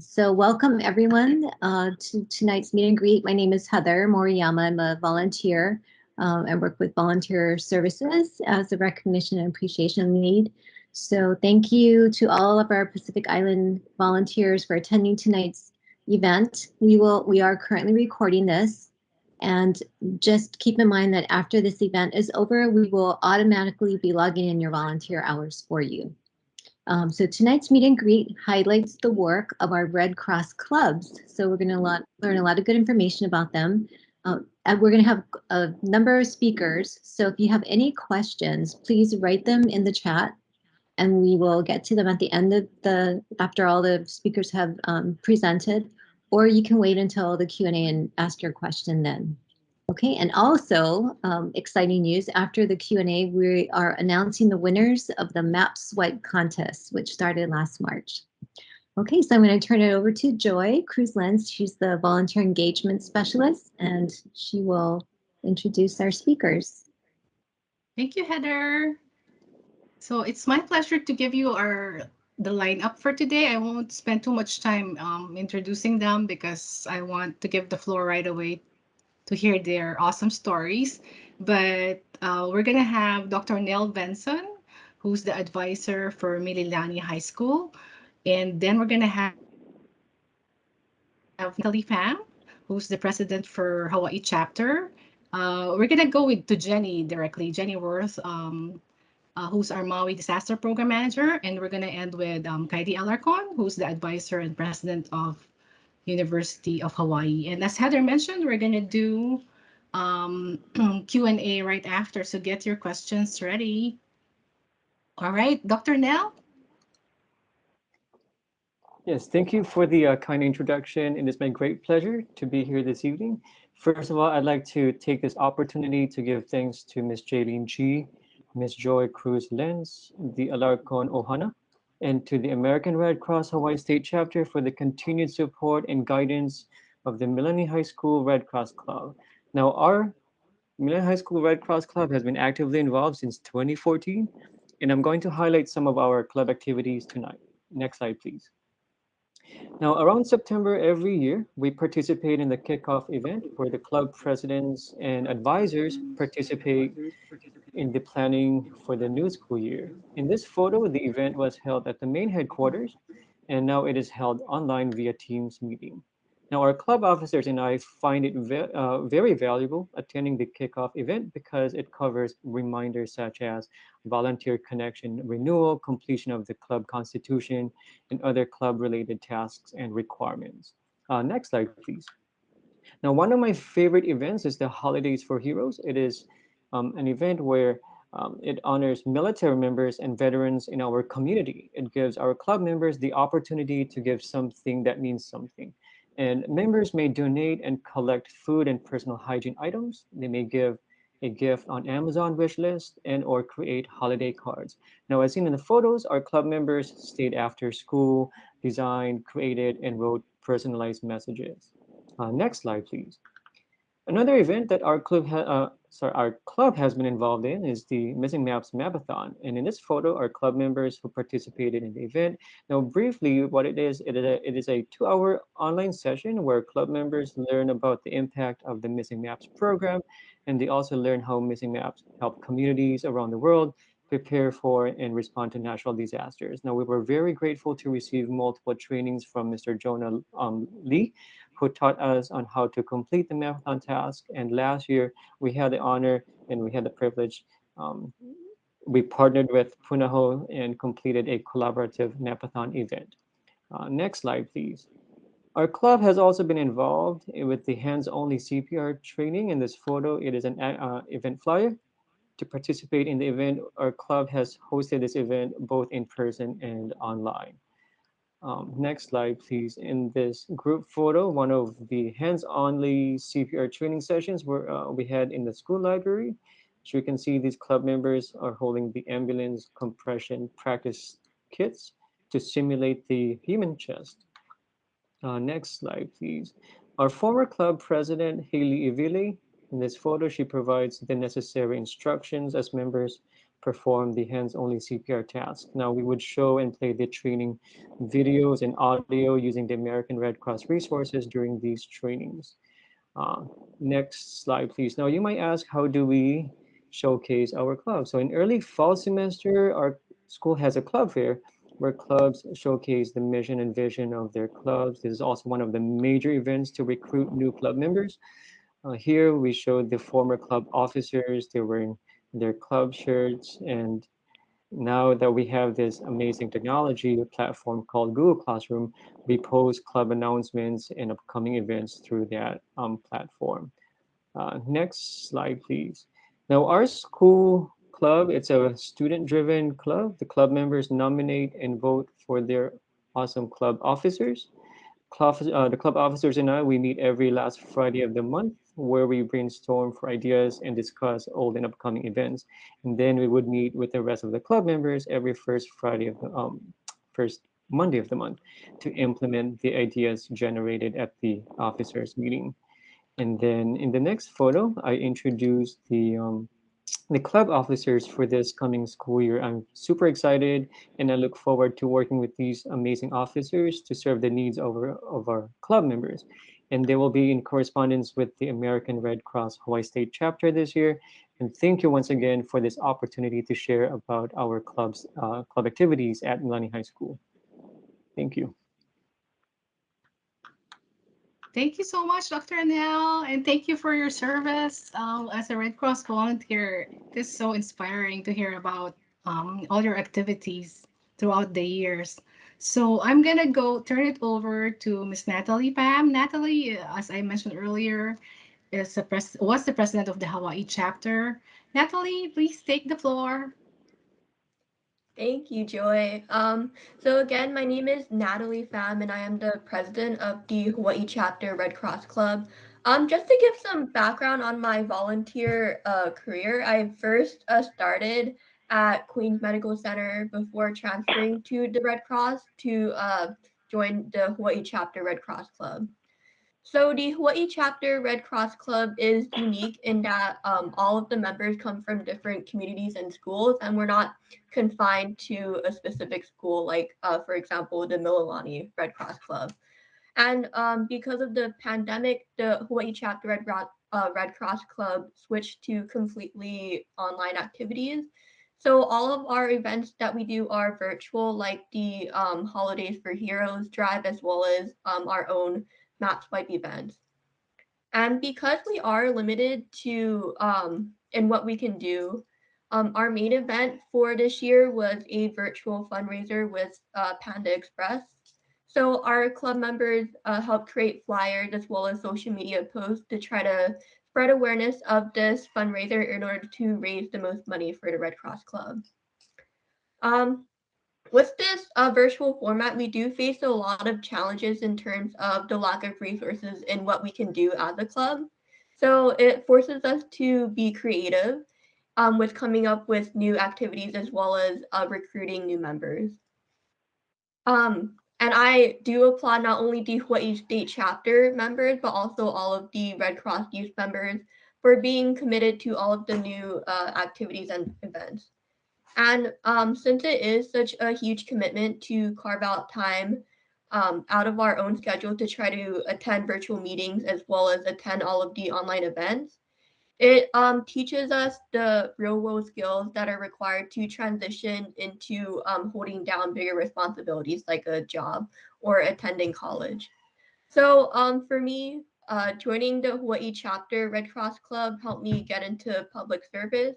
So welcome everyone to tonight's meet and greet. My name is Heather Moriyama. I'm a volunteer and work with Volunteer Services as a recognition and appreciation lead. So thank you to all of our Pacific Island volunteers for attending tonight's event. We are currently recording this, and just keep in mind that after this event is over, we will automatically be logging in your volunteer hours for you. So tonight's meet and greet highlights the work of our Red Cross clubs. So we're going to learn a lot of good information about them. And we're going to have a number of speakers. So if you have any questions, please write them in the chat and we will get to them at the end of after all the speakers have presented, or you can wait until the Q&A and ask your question then. Okay, and also exciting news, after the Q&A, we are announcing the winners of the Map Swipe contest, which started last March. Okay, so I'm going to turn it over to Joy Cruz-Lenz. She's the volunteer engagement specialist, and she will introduce our speakers. Thank you, Heather. So it's my pleasure to give you the lineup for today. I won't spend too much time introducing them because I want to give the floor right away to hear their awesome stories. But we're going to have Dr. Nell Benson, who's the advisor for Mililani High School. And then we're going to have Natalie Pham, who's the president for Hawaii chapter. We're going to go to Jenny directly, Jenny Worth, who's our Maui Disaster Program Manager. And we're going to end with Kaidi Alarcon, who's the advisor and president of University of Hawaii. And as Heather mentioned, we're going to do Q&A right after. So get your questions ready. All right, Dr. Nell? Yes, thank you for the kind introduction. It is my great pleasure to be here this evening. First of all, I'd like to take this opportunity to give thanks to Ms. Jaylene G, Ms. Joy Cruz-Lenz, the Alarcon Ohana, and to the American Red Cross Hawaii State Chapter for the continued support and guidance of the Mililani High School Red Cross Club. Now, our Mililani High School Red Cross Club has been actively involved since 2014, and I'm going to highlight some of our club activities tonight. Next slide, please. Now, around September every year, we participate in the kickoff event where the club presidents and advisors participate in the planning for the new school year. In this photo, the event was held at the main headquarters, and now it is held online via Teams meeting. Now, our club officers and I find it very valuable attending the kickoff event because it covers reminders such as volunteer connection renewal, completion of the club constitution, and other club-related tasks and requirements. Next slide, please. Now, one of my favorite events is the Holidays for Heroes. It is an event where it honors military members and veterans in our community. It gives our club members the opportunity to give something that means something. And members may donate and collect food and personal hygiene items. They may give a gift on Amazon wish list and or create holiday cards. Now, as seen in the photos, our club members stayed after school, designed, created, and wrote personalized messages. Next slide, please. Another event that our club has been involved in is the Missing Maps Mapathon. And in this photo, our club members who participated in the event. Now, briefly, what it is a 2-hour online session where club members learn about the impact of the Missing Maps program, and they also learn how Missing Maps help communities around the world prepare for and respond to natural disasters. Now, we were very grateful to receive multiple trainings from Mr. Jonah Lee, who taught us on how to complete the mapathon task. And last year, we had the honor and we had the privilege. We partnered with Punaho and completed a collaborative mapathon event. Next slide, please. Our club has also been involved with the hands-only CPR training. In this photo, it is an event flyer. To participate in the event, our club has hosted this event both in person and online. Next slide, please. In this group photo, one of the hands-only CPR training sessions we had in the school library. So you can see these club members are holding the ambulance compression practice kits to simulate the human chest. Next slide, please. Our former club president, Haley Ivile, in this photo, she provides the necessary instructions as members perform the hands-only CPR task. Now, we would show and play the training videos and audio using the American Red Cross resources during these trainings. Uh, Next slide, please. Now, you might ask, how do we showcase our club? So, in early fall semester, our school has a club fair where clubs showcase the mission and vision of their clubs. This is also one of the major events to recruit new club members. Here, we showed the former club officers. They're wearing their club shirts, and now that we have this amazing technology platform called Google Classroom, we post club announcements and upcoming events through that platform. Next slide, please. Now, our school club, it's a student-driven club. The club members nominate and vote for their awesome club officers. The club officers and I, we meet every last Friday of the month where we brainstorm for ideas and discuss old and upcoming events. And then we would meet with the rest of the club members every first Friday of the first Monday of the month to implement the ideas generated at the officers meeting. And then in the next photo, I introduced the club officers for this coming school year. I'm super excited and I look forward to working with these amazing officers to serve the needs of our club members. And they will be in correspondence with the American Red Cross Hawaii State chapter this year. And thank you once again for this opportunity to share about our club activities at Milani High School. Thank you. Thank you so much, Dr. Anel, and thank you for your service as a Red Cross volunteer. It is so inspiring to hear about all your activities throughout the years. So I'm gonna go turn it over to Miss Natalie Pam. Natalie, as I mentioned earlier, was the president of the Hawaii chapter. Natalie, please take the floor. Thank you, Joy. So again, my name is Natalie Pham, and I am the president of the Hawaii Chapter Red Cross Club. Just to give some background on my volunteer career, I first started at Queens Medical Center before transferring to the Red Cross to join the Hawaii Chapter Red Cross Club. So the Hawaii Chapter Red Cross Club is unique in that all of the members come from different communities and schools, and we're not confined to a specific school, like, for example, the Mililani Red Cross Club. And because of the pandemic, the Hawaii Chapter Red Cross Club switched to completely online activities. So all of our events that we do are virtual, like the Holidays for Heroes drive, as well as our own map swipe events. And because we are limited to in what we can do, our main event for this year was a virtual fundraiser with Panda Express. So our club members helped create flyers as well as social media posts to try to spread awareness of this fundraiser in order to raise the most money for the Red Cross Club. Um, with this virtual format, we do face a lot of challenges in terms of the lack of resources in what we can do as a club. So it forces us to be creative with coming up with new activities as well as recruiting new members. And I do applaud not only the Hawaii State chapter members, but also all of the Red Cross youth members for being committed to all of the new activities and events. And since it is such a huge commitment to carve out time out of our own schedule to try to attend virtual meetings as well as attend all of the online events, it teaches us the real world skills that are required to transition into holding down bigger responsibilities like a job or attending college. So for me, joining the Hawaii chapter Red Cross Club helped me get into public service,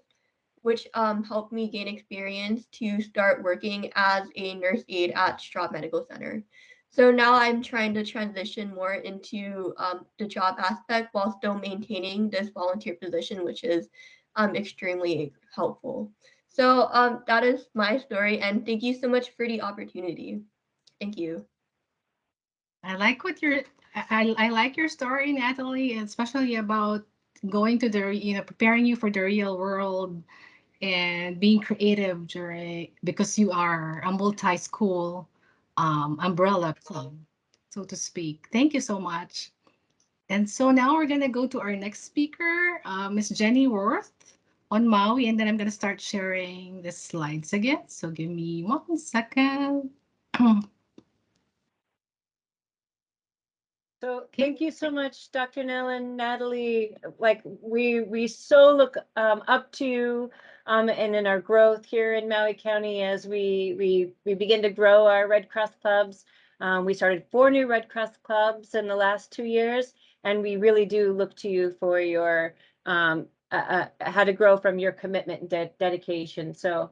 which helped me gain experience to start working as a nurse aide at Straub Medical Center. So now I'm trying to transition more into the job aspect while still maintaining this volunteer position, which is extremely helpful. So that is my story, and thank you so much for the opportunity. Thank you. I like what you're. I like your story, Natalie, especially about going to the preparing you for the real world and being creative during because you are a multi-school umbrella club, so to speak. Thank you so much. And so now we're gonna go to our next speaker, Miss Jenny Worth, on Maui, and then I'm going to start sharing the slides again. So give me 1 second. So thank you so much, Dr. Nell and Natalie. Like we so look up to you and in our growth here in Maui County as we begin to grow our Red Cross clubs. We started 4 new Red Cross clubs in the last 2 years, and we really do look to you for your how to grow from your commitment and dedication. So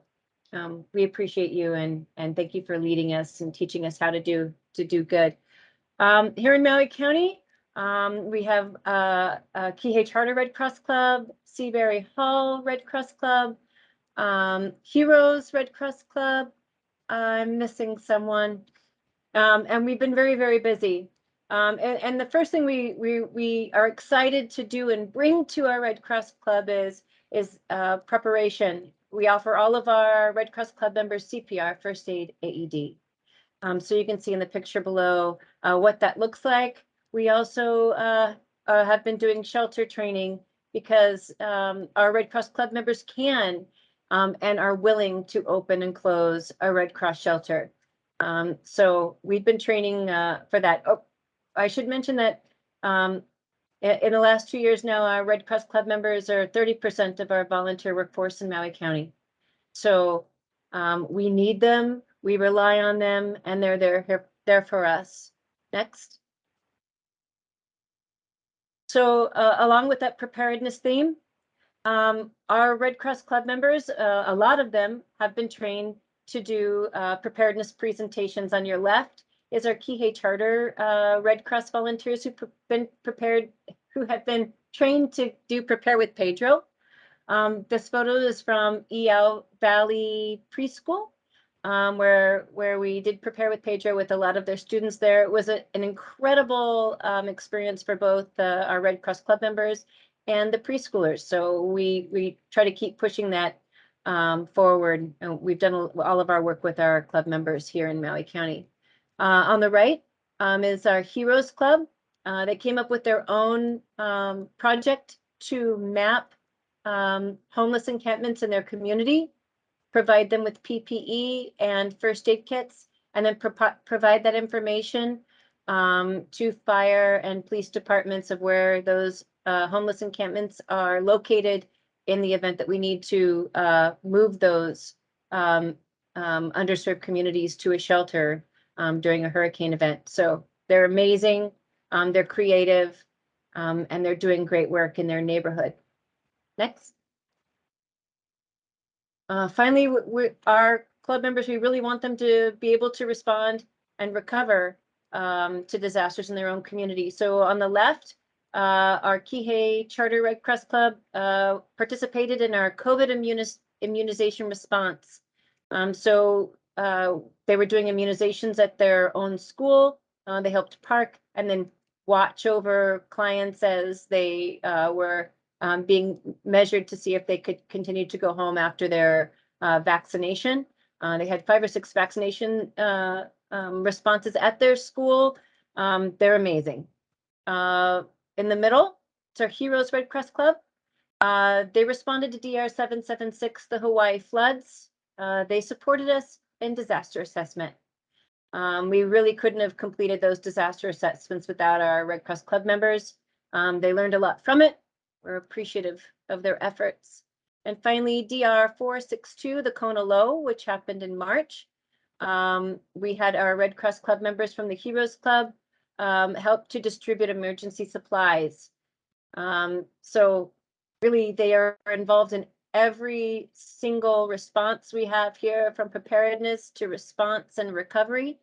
we appreciate you and thank you for leading us and teaching us how to do good. Here in Maui County, we have Kihei Charter Red Cross Club, Seabury Hall Red Cross Club, Heroes Red Cross Club. I'm missing someone. And we've been very, very busy. And the first thing we are excited to do and bring to our Red Cross Club is preparation. We offer all of our Red Cross Club members CPR, first aid, AED. So you can see in the picture below what that looks like. We also have been doing shelter training because our Red Cross Club members can and are willing to open and close a Red Cross shelter. So we've been training for that. Oh, I should mention that in the last 2 years now, our Red Cross Club members are 30% of our volunteer workforce in Maui County. So we need them, we rely on them, and they're there for us. Next. So along with that preparedness theme, our Red Cross Club members, a lot of them have been trained to do preparedness presentations. On your left is our Kihei Charter Red Cross volunteers who have been trained to do Prepare with Pedro. This photo is from EL Valley Preschool, where we did Prepare with Pedro with a lot of their students there. It was an incredible experience for both our Red Cross Club members and the preschoolers. So we try to keep pushing that forward. And we've done all of our work with our club members here in Maui County. On the right is our Heroes Club. They came up with their own project to map homeless encampments in their community, provide them with PPE and first aid kits, and then provide that information to fire and police departments of where those homeless encampments are located in the event that we need to move those underserved communities to a shelter during a hurricane event. So they're amazing, they're creative, and they're doing great work in their neighborhood. Next. Finally, our club members, we really want them to be able to respond and recover to disasters in their own community. So on the left, our Kihei Charter Red Cross Club participated in our COVID immunization response. So they were doing immunizations at their own school. They helped park and then watch over clients as they were being measured to see if they could continue to go home after their vaccination. They had 5 or 6 vaccination responses at their school. They're amazing. In the middle, it's our Heroes Red Cross Club. They responded to DR 776, the Hawaii floods. They supported us in disaster assessment. We really couldn't have completed those disaster assessments without our Red Cross Club members. They learned a lot from it. We're appreciative of their efforts. And finally, DR 462, the Kona Low, which happened in March. We had our Red Cross Club members from the Heroes Club help to distribute emergency supplies. So really, they are involved in every single response we have here, from preparedness to response and recovery.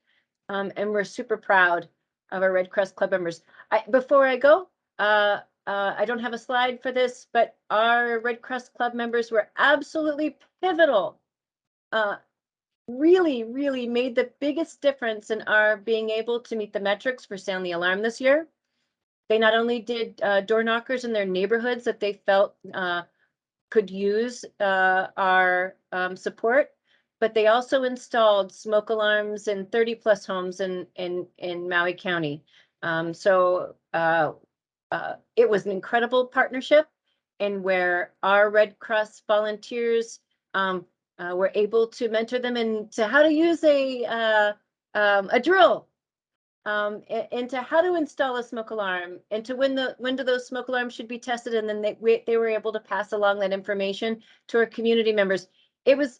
And we're super proud of our Red Cross Club members. Before I go, I don't have a slide for this, but our Red Cross Club members were absolutely pivotal. Really, really made the biggest difference in our being able to meet the metrics for Sound the Alarm this year. They not only did door knockers in their neighborhoods that they felt could use our support, but they also installed smoke alarms in 30 plus homes in Maui County. So it was an incredible partnership, and where our Red Cross volunteers were able to mentor them into how to use a drill, into how to install a smoke alarm, into when do those smoke alarms should be tested, and then they were able to pass along that information to our community members. It was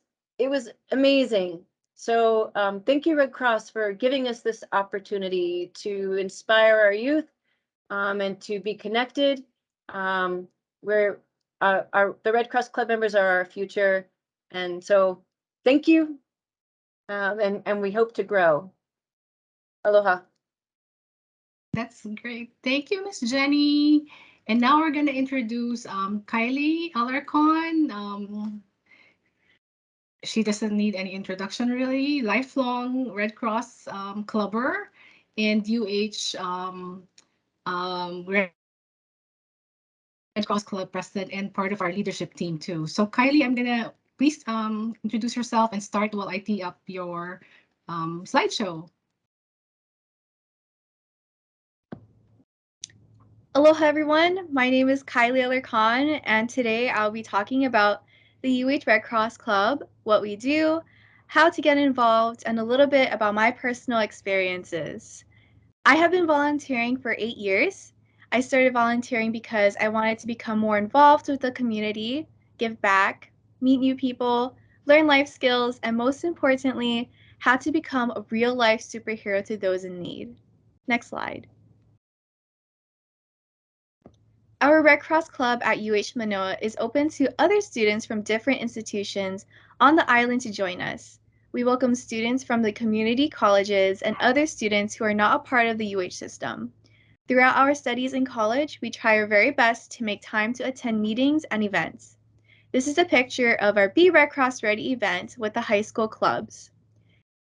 amazing. So thank you, Red Cross, for giving us this opportunity to inspire our youth and to be connected. We're the Red Cross Club members are our future, and so thank you, and we hope to grow. Aloha. That's great. Thank you, Miss Jenny. And now we're going to introduce Kylie Alarcon. She doesn't need any introduction, really. Lifelong Red Cross clubber and Red Cross Club president and part of our leadership team too. So Kylie, I'm gonna please introduce yourself and start while I tee up your slideshow. Aloha everyone, my name is Kylie Alarcon, and today I'll be talking about the UH Red Cross Club, what we do, how to get involved, and a little bit about my personal experiences. I have been volunteering for 8 years. I started volunteering because I wanted to become more involved with the community, give back, meet new people, learn life skills, and most importantly, how to become a real-life superhero to those in need. Next slide. Our Red Cross Club at UH Manoa is open to other students from different institutions on the island to join us. We welcome students from the community colleges and other students who are not a part of the UH system. Throughout our studies in college, we try our very best to make time to attend meetings and events. This is a picture of our Be Red Cross Ready event with the high school clubs.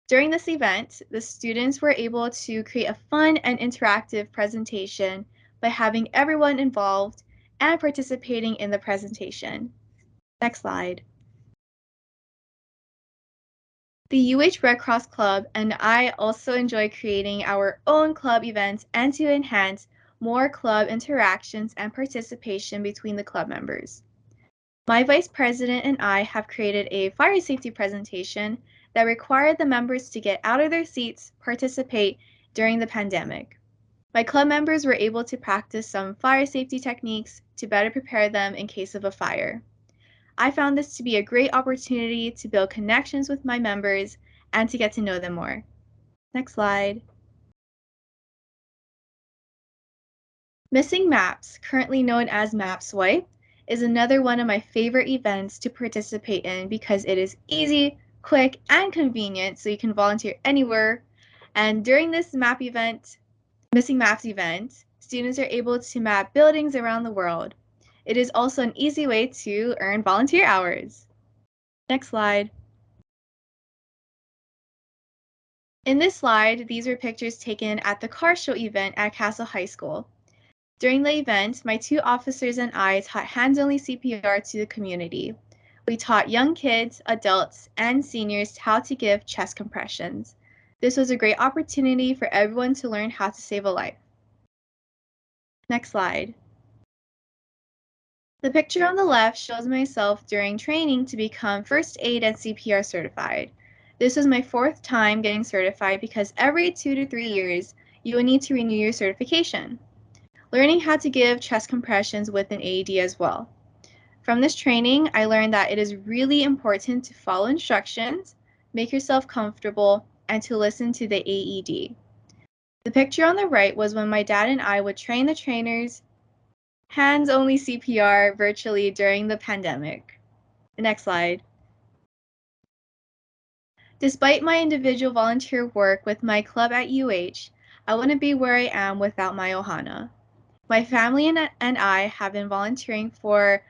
During this event, the students were able to create a fun and interactive presentation by having everyone involved and participating in the presentation. Next slide. The UH Red Cross Club and I also enjoy creating our own club events and to enhance more club interactions and participation between the club members. My vice president and I have created a fire safety presentation that required the members to get out of their seats, participate during the pandemic. My club members were able to practice some fire safety techniques to better prepare them in case of a fire. I found this to be a great opportunity to build connections with my members and to get to know them more. Next slide. Missing Maps, currently known as Map Swipe, is another one of my favorite events to participate in because it is easy, quick, and convenient, so you can volunteer anywhere. And during this Missing Maps event, students are able to map buildings around the world. It is also an easy way to earn volunteer hours. Next slide. In this slide, these are pictures taken at the car show event at Castle High School. During the event, my 2 officers and I taught hands-only CPR to the community. We taught young kids, adults, and seniors how to give chest compressions. This was a great opportunity for everyone to learn how to save a life. Next slide. The picture on the left shows myself during training to become first aid and CPR certified. This was my 4th time getting certified because every 2 to 3 years, you will need to renew your certification. Learning how to give chest compressions with an AED as well. From this training, I learned that it is really important to follow instructions, make yourself comfortable, and to listen to the AED. The picture on the right was when my dad and I would train the trainers hands-only CPR virtually during the pandemic. Next slide. Despite my individual volunteer work with my club at UH, I wouldn't be where I am without my ohana. My family and I have been volunteering for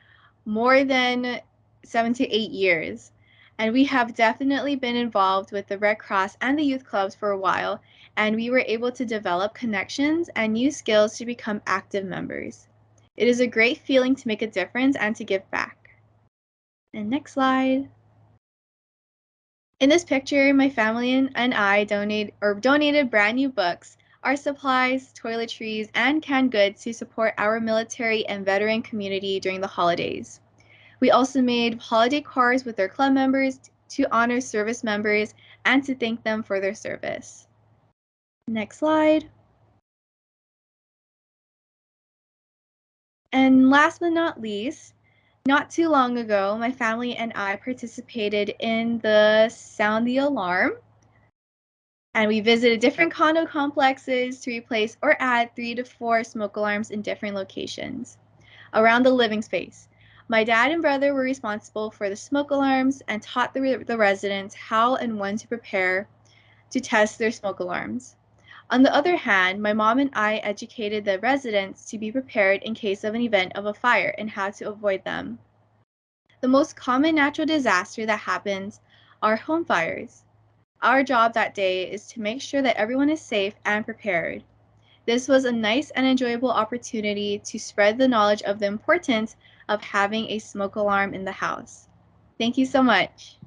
more than 7 to 8 years, and we have definitely been involved with the Red Cross and the youth clubs for a while, and we were able to develop connections and new skills to become active members. It is a great feeling to make a difference and to give back. And next slide. In this picture, my family and I donated brand new books. art supplies, toiletries, and canned goods to support our military and veteran community during the holidays. We also made holiday cards with our club members to honor service members and to thank them for their service. Next slide. And last but not least, not too long ago, my family and I participated in the Sound the Alarm. And we visited different condo complexes to replace or add 3 to 4 smoke alarms in different locations around the living space. My dad and brother were responsible for the smoke alarms and taught the residents how and when to prepare to test their smoke alarms. On the other hand, my mom and I educated the residents to be prepared in case of an event of a fire and how to avoid them. The most common natural disaster that happens are home fires. Our job that day is to make sure that everyone is safe and prepared. This was a nice and enjoyable opportunity to spread the knowledge of the importance of having a smoke alarm in the house. Thank you so much.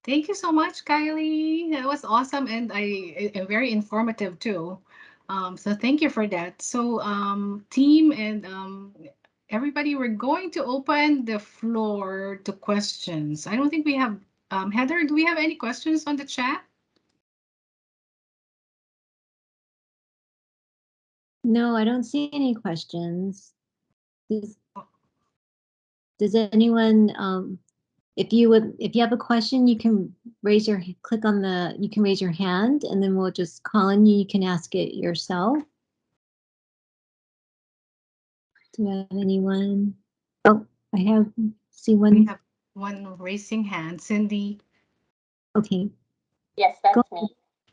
Thank you so much, Kylie. That was awesome and very informative too. So thank you for that. So team and everybody, we're going to open the floor to questions. I don't think we have, Heather, do we have any questions on the chat? No, I don't see any questions. Does anyone, if you have a question, you can raise your hand and then we'll just call on you. You can ask it yourself. Do you have anyone? Oh, see one. We have one raising hand, Cindy. Okay. Yes, that's me.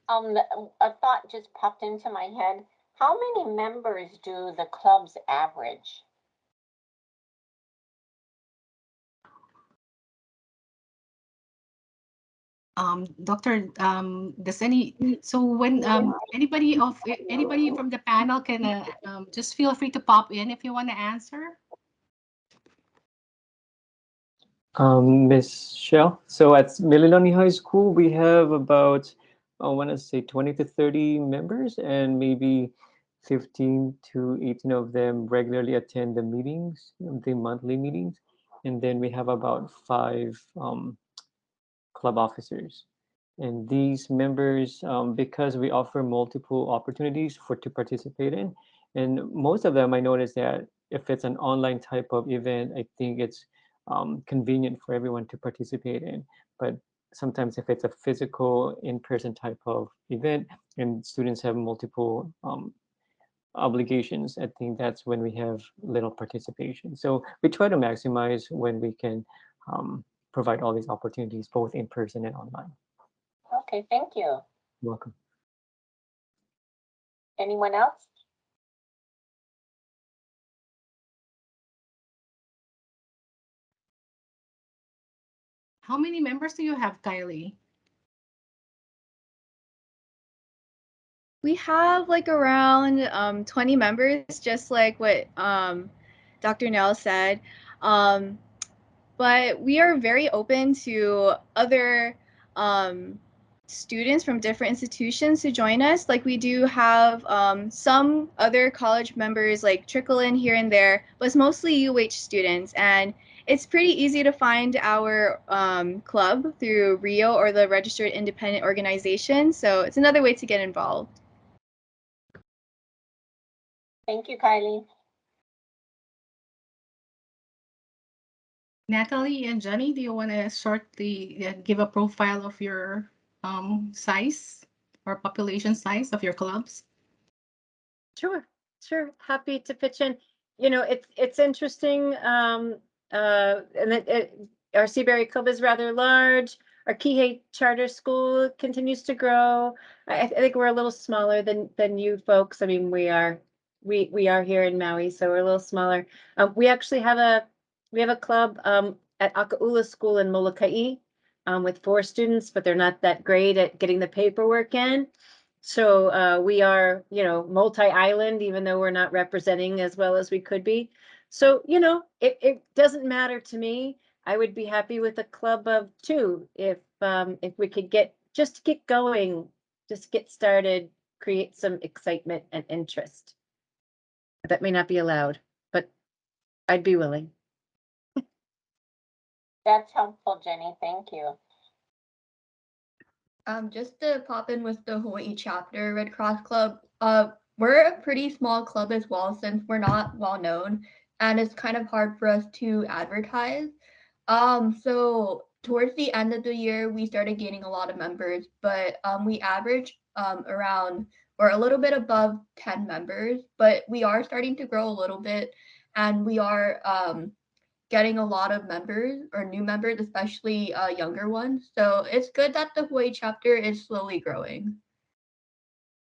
A thought just popped into my head. How many members do the clubs average? Doctor, so when anybody from the panel can just feel free to pop in if you want to answer. Miss Shell. So at Mililani High School, we have about, I want to say 20 to 30 members, and maybe 15 to 18 of them regularly attend the meetings, the monthly meetings. And then we have about 5 club officers. And these members, because we offer multiple opportunities to participate in, and most of them, I noticed that if it's an online type of event, I think it's convenient for everyone to participate in. But sometimes if it's a physical in-person type of event and students have multiple obligations, I think that's when we have little participation. So we try to maximize when we can provide all these opportunities, both in person and online. Okay, thank you. You're welcome. Anyone else? How many members do you have, Kylie? We have like around 20 members, just like what Dr. Nell said. But we are very open to other students from different institutions to join us. Like we do have some other college members like trickle in here and there, but it's mostly UH students. And it's pretty easy to find our club through RIO or the Registered Independent Organization. So it's another way to get involved. Thank you, Kylie. Natalie and Jenny, do you want to give a profile of your size or population size of your clubs? Sure. Happy to pitch in. You know, it's interesting. And our Seabury Club is rather large. Our Kihei Charter School continues to grow. I think we're a little smaller than you folks. I mean, we are here in Maui, so we're a little smaller. We actually have a club at Akaula School in Molokai with 4 students, but they're not that great at getting the paperwork in. So we are, multi-island, even though we're not representing as well as we could be. So, it doesn't matter to me. I would be happy with a club of 2 if if we could get going, just get started, create some excitement and interest. That may not be allowed, but I'd be willing. That's helpful, Jenny. Thank you. Just to pop in with the Hawaii chapter Red Cross Club, we're a pretty small club as well since we're not well known and it's kind of hard for us to advertise. So towards the end of the year, we started gaining a lot of members, but we average around or a little bit above 10 members, but we are starting to grow a little bit and we are getting a lot of members or new members, especially younger ones. So it's good that the Hawaii chapter is slowly growing.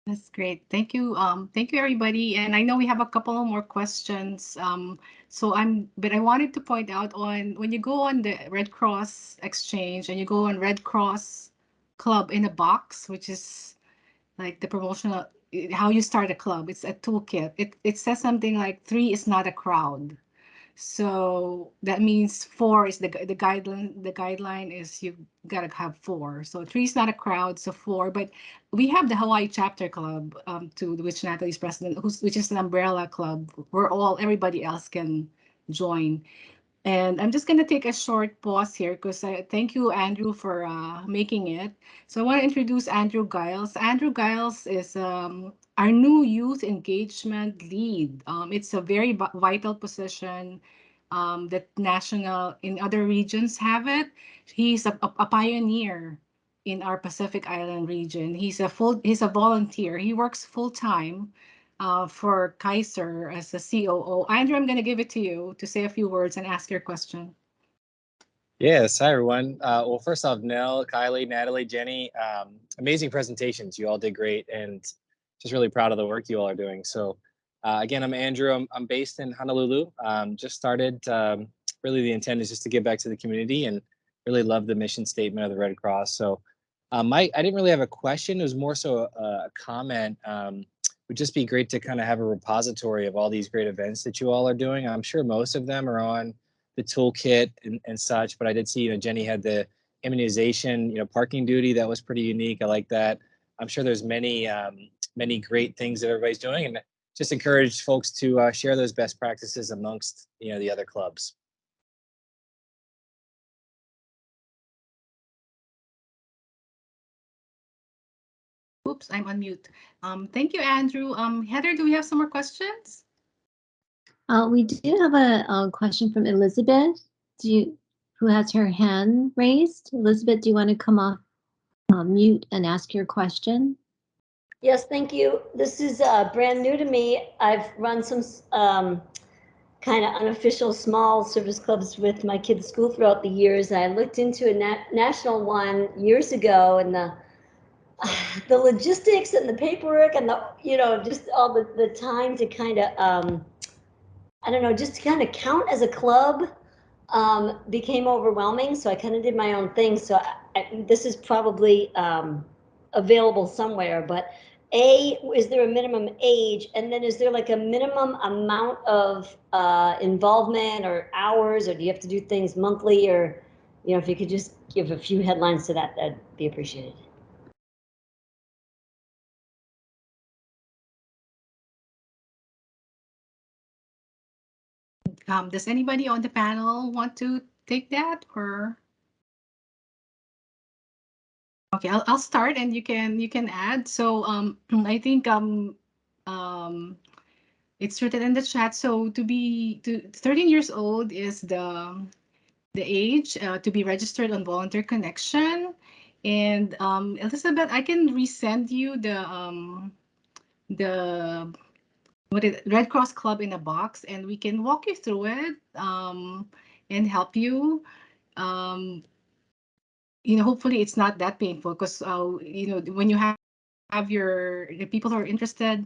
That's great. Thank you. Thank you, everybody. And I know we have a couple more questions. But I wanted to point out on when you go on the Red Cross Exchange and you go on Red Cross Club in a Box, which is like the promotional, how you start a club. It's a toolkit. It says something like 3 is not a crowd. So that means 4 is the guideline. The guideline is you've got to have 4. So 3 is not a crowd, so 4. But we have the Hawaii Chapter Club, to which Natalie's president, which is an umbrella club where everybody else can join. And I'm just going to take a short pause here because thank you, Andrew, for making it. So I want to introduce Andrew Giles. Andrew Giles is our new youth engagement lead. It's a very vital position that national in other regions have it. He's a pioneer in our Pacific Island region. He's a volunteer. He works full time for Kaiser as a COO. Andrew, I'm going to give it to you to say a few words and ask your question. Yes, hi everyone. Well, first off, Nell, Kylie, Natalie, Jenny, amazing presentations. You all did great, and just really proud of the work you all are doing. So, again, I'm Andrew. I'm based in Honolulu. Just started. Really, the intent is just to give back to the community, and really love the mission statement of the Red Cross. So, I didn't really have a question. It was more so a comment. Would just be great to kind of have a repository of all these great events that you all are doing. I'm sure most of them are on the toolkit and such, but I did see, Jenny had the immunization, parking duty. That was pretty unique. I like that. I'm sure there's many great things that everybody's doing, and just encourage folks to share those best practices amongst, the other clubs. Oops, I'm on mute. Thank you, Andrew. Heather, do we have some more questions? We do have a question from Elizabeth. Who has her hand raised? Elizabeth, do you want to come off mute and ask your question? Yes, thank you. This is brand new to me. I've run some kind of unofficial small service clubs with my kids' school throughout the years. I looked into a national one years ago, and the logistics and the paperwork and just all the time to kind of I don't know, just to kind of count as a club became overwhelming. So I kind of did my own thing. So this is probably available somewhere, but is there a minimum age? And then is there like a minimum amount of involvement or hours, or do you have to do things monthly? Or, if you could just give a few headlines to that, that'd be appreciated. Does anybody on the panel want to take that, or? Okay, I'll start and you can add. So I think it's written in the chat. So 13 years old is the age to be registered on Volunteer Connection. And Elizabeth, I can resend you the Red Cross Club in a Box, and we can walk you through it and help you. Hopefully it's not that painful because when you have the people who are interested,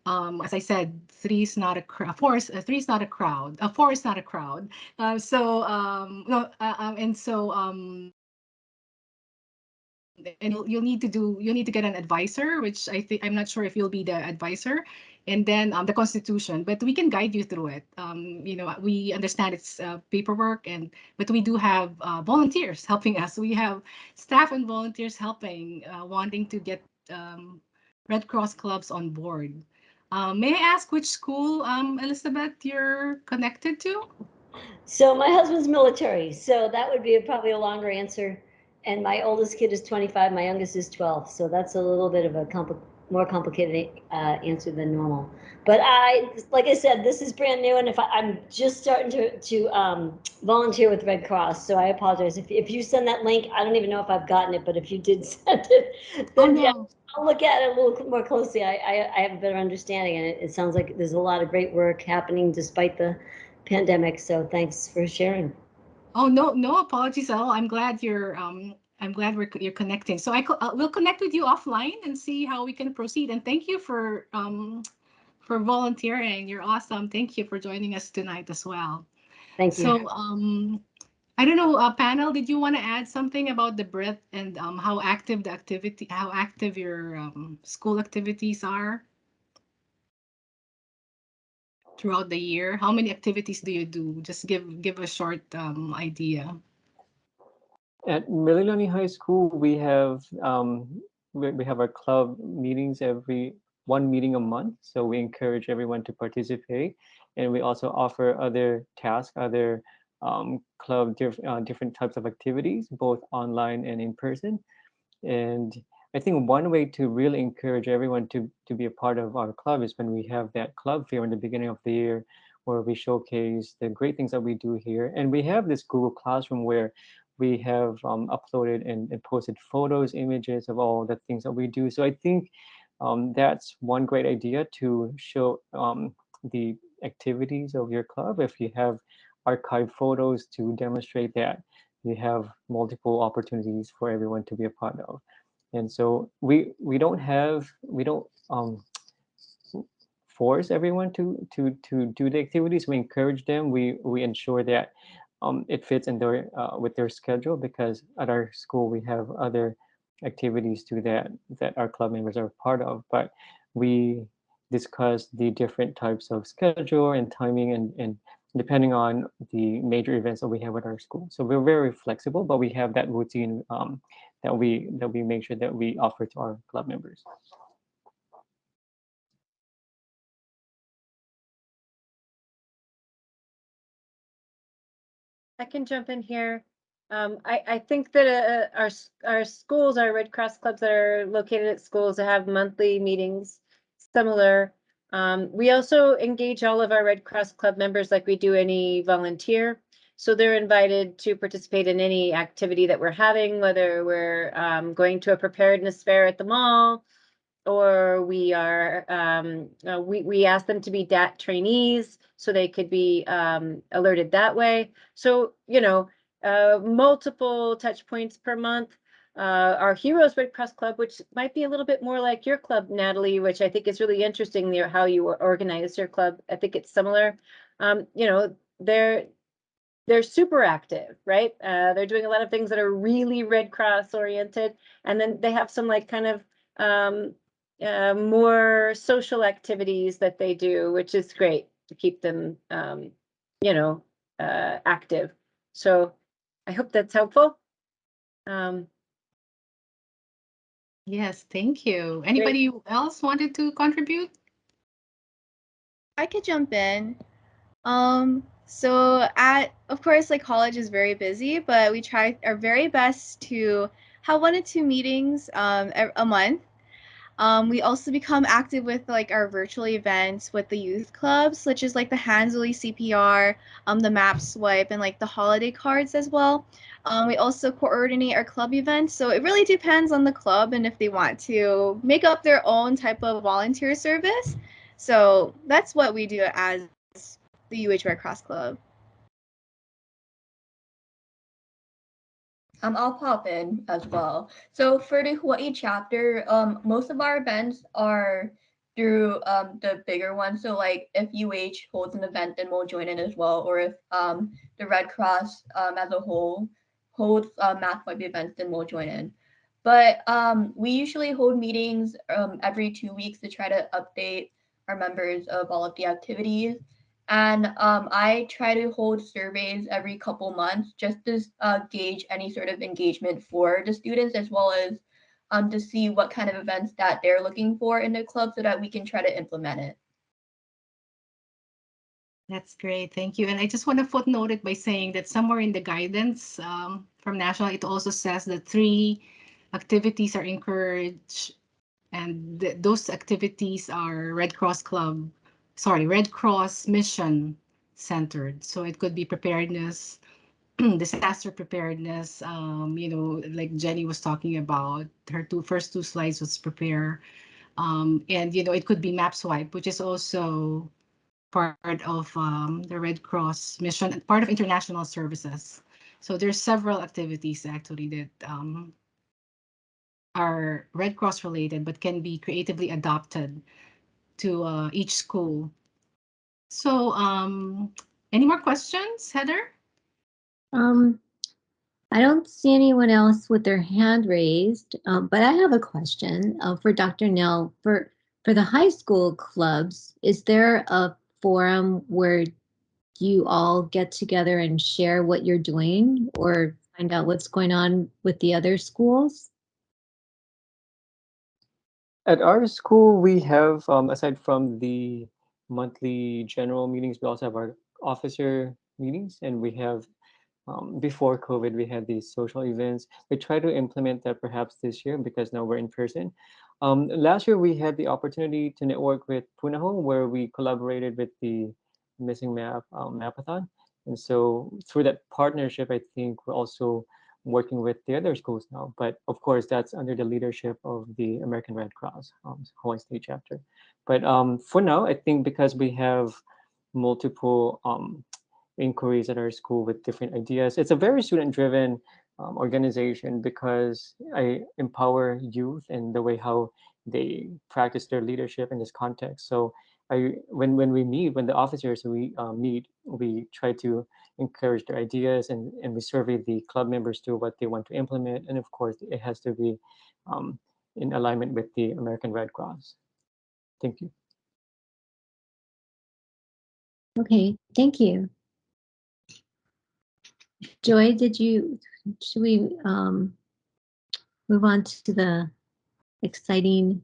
as I said, 3 is not a crowd. 3 is not a crowd. 4 is not a crowd. And you'll need to get an advisor, which I'm not sure if you'll be the advisor. and then the Constitution. But we can guide you through it. We understand it's paperwork, but we do have volunteers helping us. We have staff and volunteers helping, wanting to get Red Cross clubs on board. May I ask which school, Elizabeth, you're connected to? So my husband's military, so that would be probably a longer answer. And my oldest kid is 25, my youngest is 12. So that's a little bit of a more complicated answer than normal. But like I said, this is brand new, and I'm just starting to volunteer with Red Cross. So I apologize if you send that link. I don't even know if I've gotten it, but if you did send it, then yeah, I'll look at it a little more closely. I have a better understanding, and it sounds like there's a lot of great work happening despite the pandemic. So thanks for sharing. Oh, no apologies at all. I'm glad you're connecting. So we'll connect with you offline and see how we can proceed. And thank you for volunteering. You're awesome. Thank you for joining us tonight as well. Thank you. So I don't know, panel, did you want to add something about the breadth and how active your school activities are throughout the year? How many activities do you do? Just give a short idea. At Mililani High School, we have our club meetings one meeting a month. So we encourage everyone to participate, and we also offer other tasks, other club different types of activities, both online and in person. And I think one way to really encourage everyone to be a part of our club is when we have that club fair in the beginning of the year, where we showcase the great things that we do here. And we have this Google Classroom where we have uploaded and posted photos, images of all the things that we do. So I think that's one great idea to show the activities of your club. If you have archived photos to demonstrate that, you have multiple opportunities for everyone to be a part of. And so we don't force everyone to do the activities. We encourage them. We ensure that it fits in their with their schedule, because at our school we have other activities too that our club members are part of. But we discuss the different types of schedule and timing and depending on the major events that we have at our school. So we're very flexible, but we have that routine that we make sure that we offer to our club members. I can jump in here. I think that our schools, our Red Cross clubs that are located at schools that have monthly meetings, similar. We also engage all of our Red Cross club members like we do any volunteer. So they're invited to participate in any activity that we're having, whether we're going to a preparedness fair at the mall, or we are we ask them to be DAT trainees so they could be alerted that way. So multiple touch points per month. Our Heroes Red Cross Club, which might be a little bit more like your club, Natalie, which I think is really interesting, how you organize your club. I think it's similar. They're super active, right? They're doing a lot of things that are really Red Cross oriented, and then they have some like kind of more social activities that they do, which is great to keep them, active. So I hope that's helpful. Yes, thank you. Anybody else wanted to contribute? I could jump in. So of course, like college is very busy, but we try our very best to have 1 to 2 meetings a month. We also become active with like our virtual events with the youth clubs, such as like the Hansley CPR, the map swipe, and like the holiday cards as well. We also coordinate our club events, so it really depends on the club and if they want to make up their own type of volunteer service. So that's what we do as the UH Red Cross Club. I'll pop in as well. So for the Hawaii chapter, most of our events are through the bigger ones. So like if UH holds an event, then we'll join in as well. Or if the Red Cross as a whole holds math web events, then we'll join in. But we usually hold meetings every 2 weeks to try to update are members of all of the activities. And I try to hold surveys every couple months just to gauge any sort of engagement for the students, as well as to see what kind of events that they're looking for in the club so that we can try to implement it. That's great. Thank you. And I just want to footnote it by saying that somewhere in the guidance from National, it also says that 3 activities are encouraged, and those activities are Red Cross mission centered. So it could be preparedness, disaster preparedness. Like Jenny was talking about, her first two slides was prepare. And it could be map swipe, which is also part of the Red Cross mission, part of international services. So there's several activities actually that are Red Cross related, but can be creatively adopted to each school. So any more questions, Heather? I don't see anyone else with their hand raised, but I have a question for Dr. Nell. For the high school clubs, is there a forum where you all get together and share what you're doing or find out what's going on with the other schools? At our school, we have, aside from the monthly general meetings, we also have our officer meetings, and we have, before COVID, we had these social events. We try to implement that perhaps this year because now we're in person. Last year, we had the opportunity to network with Punahou, where we collaborated with the Missing Map Mapathon. And so through that partnership, I think we're also working with the other schools now. But of course, that's under the leadership of the American Red Cross, Hawaii State chapter. But for now, I think because we have multiple inquiries at our school with different ideas, it's a very student-driven organization because I empower youth and the way how they practice their leadership in this context. So when the officers meet, we try to encourage their ideas, and we survey the club members to what they want to implement. And of course, it has to be um, in alignment with the American Red Cross. Thank you. Okay, thank you. Joy, should we move on to the exciting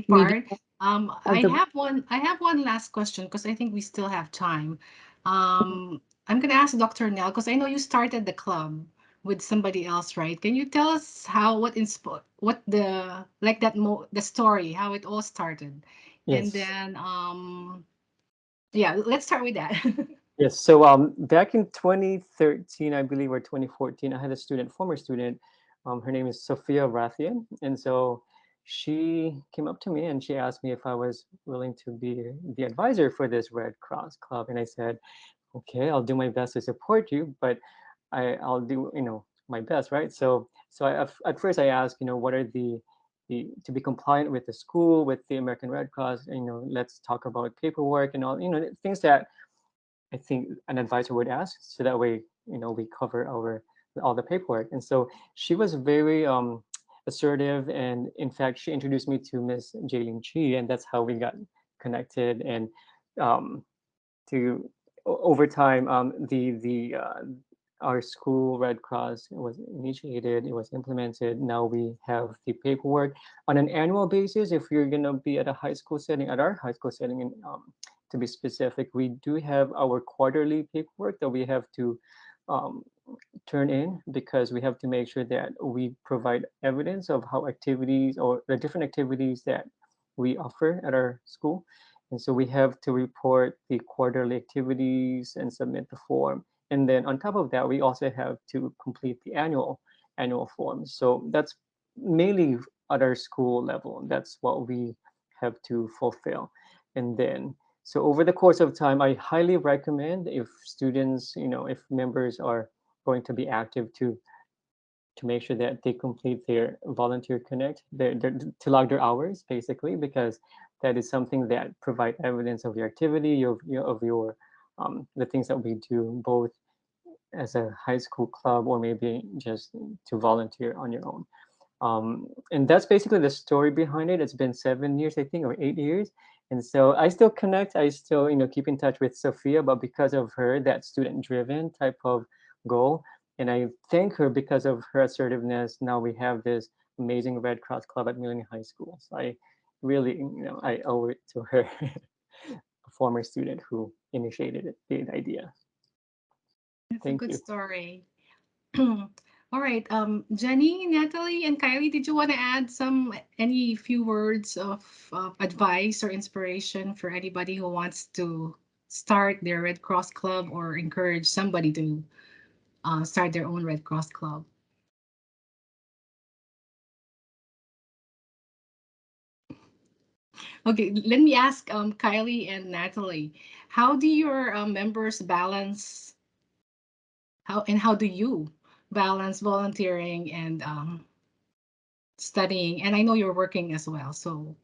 part? I the- have one last question because I think we still have time. I'm gonna ask Dr. Nell because I know you started the club with somebody else, right? Can you tell us what the like that the story, how it all started? And Yes. then yeah, let's start with that. Yes. So back in 2013, I believe, or 2014, I had a student, former student. Her name is Sophia Rathian, and so she came up to me and she asked me if I was willing to be the advisor for this Red Cross club, and I said, okay, I'll do my best to support you, but I'll do my best, right? So at first I asked, what are the to be compliant with the school, with the American Red Cross, let's talk about paperwork and all, things that I think an advisor would ask, so that way we cover our all the paperwork. And so she was very assertive, and in fact she introduced me to Miss Jaylene Chi, and that's how we got connected. And um, to over time, our school Red Cross was initiated, it was implemented. Now we have the paperwork on an annual basis. If you're gonna be at a high school setting, at our high school setting, and to be specific, we do have our quarterly paperwork that we have to um, turn in, because we have to make sure that we provide evidence of how activities or the different activities that we offer at our school. And so we have to report the quarterly activities and submit the form. And then on top of that, we also have to complete the annual form. So that's mainly at our school level. That's what we have to fulfill. And then so over the course of time, I highly recommend, if students, if members are going to be active, to make sure that they complete their volunteer connect, to log their hours, basically, because that is something that provide evidence of your activity, of your the things that we do, both as a high school club or maybe just to volunteer on your own. And that's basically the story behind it. It's been 7 years, I think, or 8 years. And so I still connect, I still, keep in touch with Sophia, but because of her, that student-driven type of goal, and I thank her because of her assertiveness. Now we have this amazing Red Cross Club at Millennium High School. So I really, I owe it to her, a former student who initiated it, the idea. That's a Thank good you. story. All right. Jenny, Natalie, and Kylie, did you want to add any few words of advice or inspiration for anybody who wants to start their Red Cross Club or encourage somebody to start their own Red Cross Club? Okay, let me ask Kylie and Natalie, how do your members balance how do you balance volunteering and studying? And I know you're working as well, so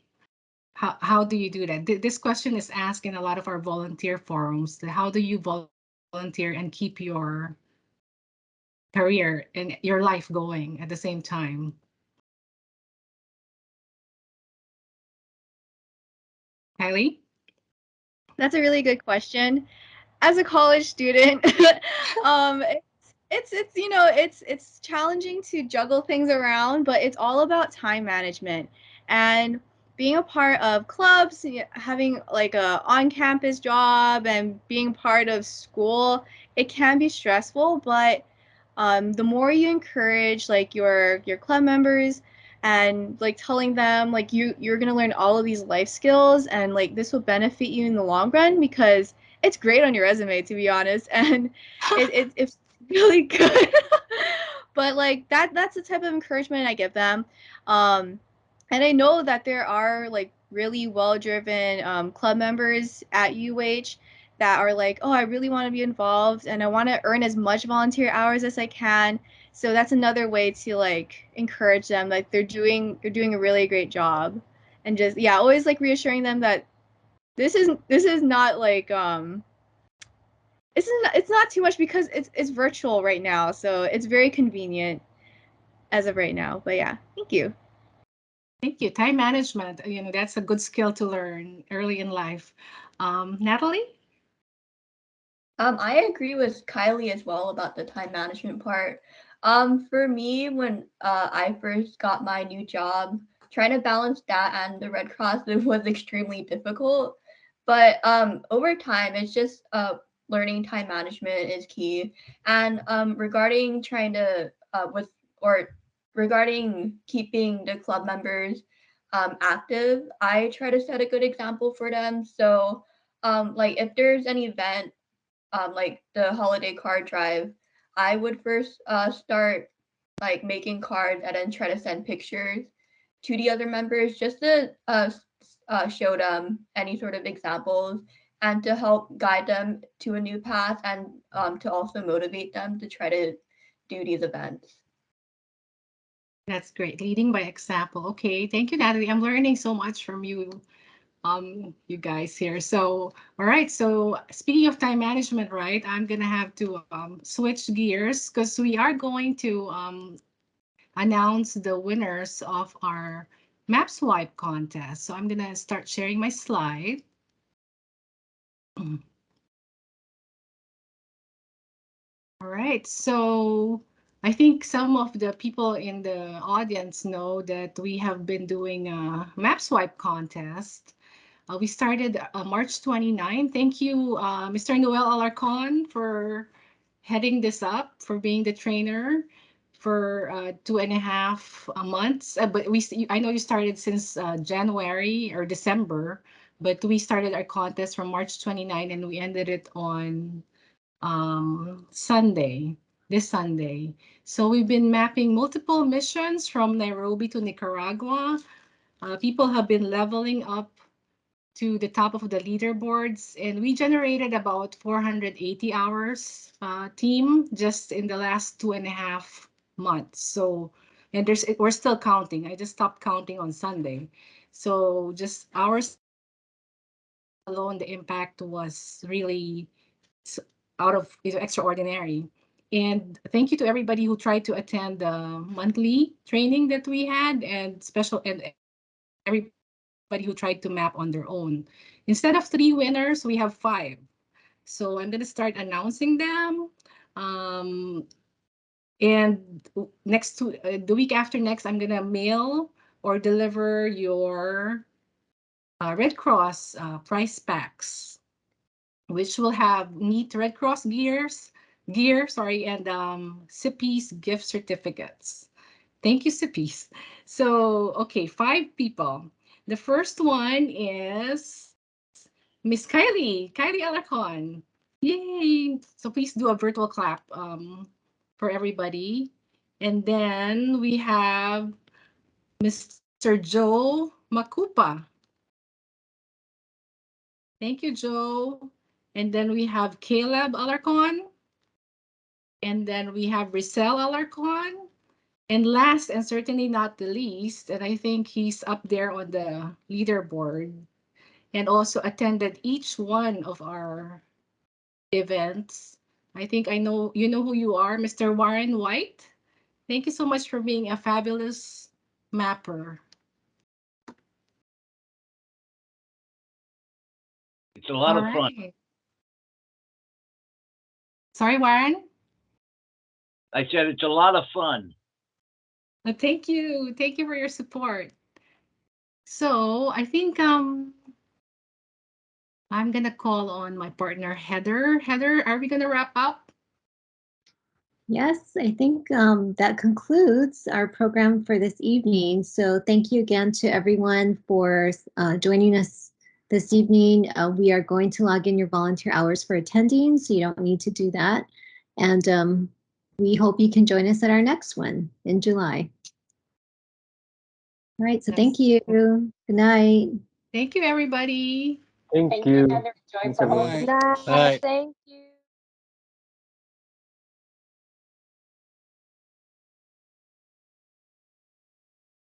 how do you do that? This question is asked in a lot of our volunteer forums. How do you volunteer and keep your career and your life going at the same time? Kylie? That's a really good question. As a college student, um, it's it's challenging to juggle things around, but it's all about time management and being a part of clubs, having like a on-campus job and being part of school. It can be stressful, but the more you encourage like your club members and like telling them like you're gonna learn all of these life skills and like this will benefit you in the long run because it's great on your resume to be honest and it's really good but like that's the type of encouragement I give them and I know that there are like really well driven club members at UH that are like, oh, I really want to be involved and I want to earn as much volunteer hours as I can. So that's another way to like encourage them. Like they're doing a really great job, and just yeah, always like reassuring them that this is not like it's not too much because it's virtual right now, so it's very convenient as of right now. But yeah, thank you. Thank you. Time management, that's a good skill to learn early in life. Natalie? I agree with Kylie as well about the time management part. For me, when I first got my new job, trying to balance that and the Red Cross it was extremely difficult. But over time, it's just learning time management is key. And regarding trying to with or regarding keeping the club members active, I try to set a good example for them. So like if there's an event like the holiday card drive, I would first start like making cards and then try to send pictures to the other members just to show them any sort of examples and to help guide them to a new path and to also motivate them to try to do these events. That's great. Leading by example. Okay, thank you, Natalie. I'm learning so much from you guys here. So, all right. So speaking of time management, right, I'm gonna have to switch gears because we are going to announce the winners of our map swipe contest. So I'm gonna start sharing my slide. All right, so I think some of the people in the audience know that we have been doing a map swipe contest. We started March 29. Thank you, Mr. Noel Alarcon, for heading this up, for being the trainer for 2.5 months. But I know you started since January or December, but we started our contest from March 29 and we ended it on Sunday, this Sunday. So we've been mapping multiple missions from Nairobi to Nicaragua. People have been leveling up to the top of the leaderboards, and we generated about 480 hours team just in the last 2.5 months. So, and we're still counting. I just stopped counting on Sunday. So just hours alone, the impact was really out of extraordinary. And thank you to everybody who tried to attend the monthly training that we had and special and every who tried to map on their own. Instead of 3 winners, we have 5. So I'm going to start announcing them. And the week after next, I'm going to mail or deliver your Red Cross prize packs, which will have neat Red Cross gear, and Sippy's gift certificates. Thank you, Sippy's. So, okay, 5 people. The first one is Miss Kylie Alarcon. Yay! So please do a virtual clap for everybody. And then we have Mr. Joe Makupa. Thank you, Joe. And then we have Caleb Alarcon. And then we have Rizal Alarcon. And last and certainly not the least, and I think he's up there on the leaderboard and also attended each one of our events. I think I know you know who you are, Mr. Warren White. Thank you so much for being a fabulous mapper. It's a lot All of fun. right. Sorry, Warren. I said it's a lot of fun. Thank you. Thank you for your support. So I think I'm gonna call on my partner Heather. Heather, are we gonna wrap up? Yes, I think that concludes our program for this evening. So thank you again to everyone for joining us this evening. We are going to log in your volunteer hours for attending, so you don't need to do that. And we hope you can join us at our next one in July. All right, so Yes. thank you. Good night. Thank you, everybody. Thank Thank you. you, Heather. Joy, Thanks, for everyone. hosting. All right. Thank you.